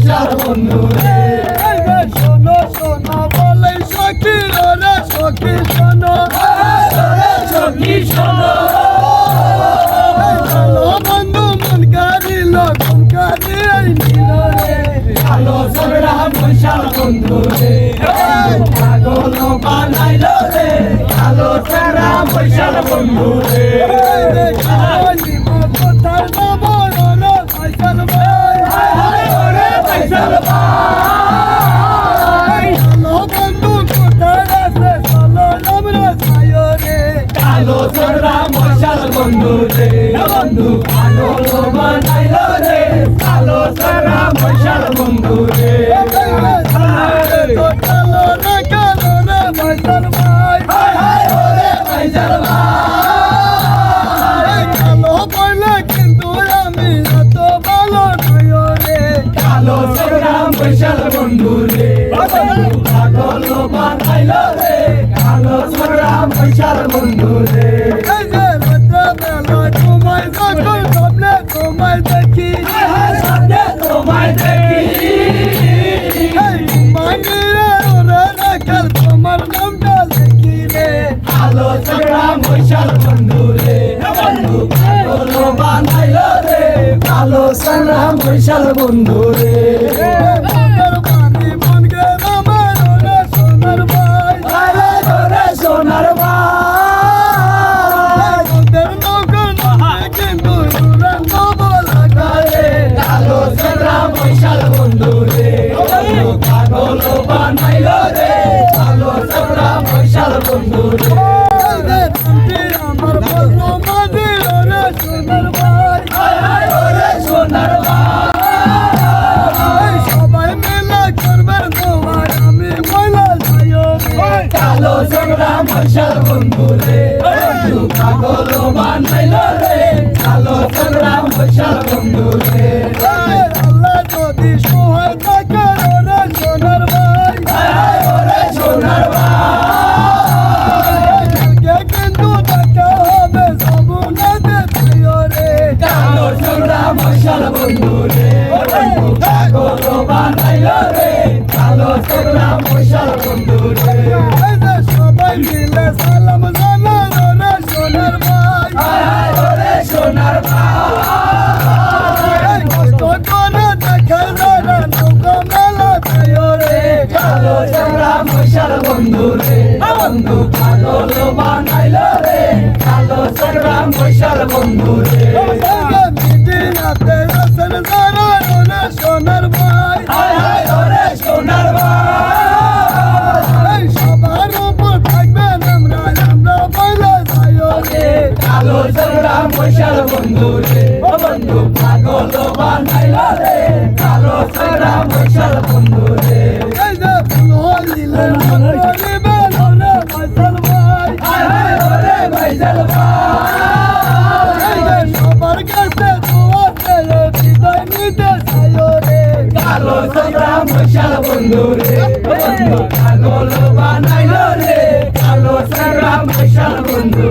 বৈশাল বন্ধু রে। শোনো শোনো বলে সখী রে সখী শোনো সখী শোনো চলো বন্ধু মন কারিল মন কারিয়ে নিল রে কালো ঝগড়া বৈশাল বন্ধু রে পাগল বানাইল রে কালো ঝগড়া বৈশাল বন্ধু রে। কোথায় যাবো রে ফয়সাল ভাই ওরে বৈশাল ভাই চলো বন্ধু কোথায় আছে চলো আমরা যাই রে কালো ঝগড়া বৈশাল বন্ধু রে বন্ধু পাগল বানাইল রে কালো ঝগড়া বৈশাল বন্ধু রে। চলো রে কালো রে ফয়সাল ভাই ওরে বৈশাল ভাই কালো বলে কিন্তু আমি এত ভালো নয় রে কালো ঝগড়া বৈশাল বন্ধু রে বন্ধু পাগল বানাইল রে কালো ঝগড়া বৈশাল বন্ধু রে। এই যে রাত্রেবেলা তোমায় যখন স্বপ্নে তোমায় দেখি সামনে তোমায় দেখি এই মানিয়ে ওরে রাখাল তোমার নামটা লিখি রে কালো ঝগড়া বৈশাল বন্ধু রে বন্ধু পাগল বানাইল রে কালো ঝগড়া বৈশাল বন্ধু রে। মনের বাণী মন গে আমার ওরে সোনার ভাই আরে ওরে সোনার ভাই ওদের নৌকো নয় কিন্তু উড়ান দেবো লাগারে কালো ঝগড়া বৈশাল বন্ধু রে বন্ধু পাগল বানাইল রে কালো ঝগড়া বৈশাল বন্ধু রে। আমার বন্ধু মাঝি ওরে সোনার ভাই ওরে সোনার ভাই সবাই মিলে করবে তোমার আমি বলে যাই রে কালো ঝগড়া বৈশাল বন্ধু রে বন্ধু পাগল বানাইল রে কালো ঝগড়া বৈশাল বন্ধু রে। আল্লাহ যদি সহায় থাকে ওরে সোনার ভাই ওরে সোনার ভাই কিন্তু দেখা হবে সবুনাতে তাই রে কালো ঝগড়া বৈশাল বন্ধু রে বন্ধু পাগল বানাইল রে কালো ঝগড়া বৈশাল বন্ধু রে। সবাই মিলে সালাম জানা রে সোনার ভাই ওরে সোনার ভাই কষ্ট করে দেখে রে নৌকা মেলা তাই রে কালো ঝগড়া বৈশাল বন্ধু রে বন্ধু পাগল বানাইল রে কালো ঝগড়া বৈশাল বন্ধু রে। মিডিয়াতে আসেন যারা রে সোনার ভাই ওরে সোনার ভাই সবার উপর থাকবেন আমরা আমরা বলে যাই রে কালো ঝগড়া বৈশাল বন্ধু রে বন্ধু পাগল বানাইল রে কালো ঝগড়া বৈশাল বন্ধু রে। এই যে ফুল হইলেন করিবেন রে ফয়সাল ভাই ওরে বৈশাল ভাই সবার কাছে দোয়া চেয়ে বিদায় নিতে চাই রে কালো ঝগড়া বৈশাল বন্ধু রে বন্ধু পাগল বানাইল রে কালো ঝগড়া বৈশাল বন্ধু।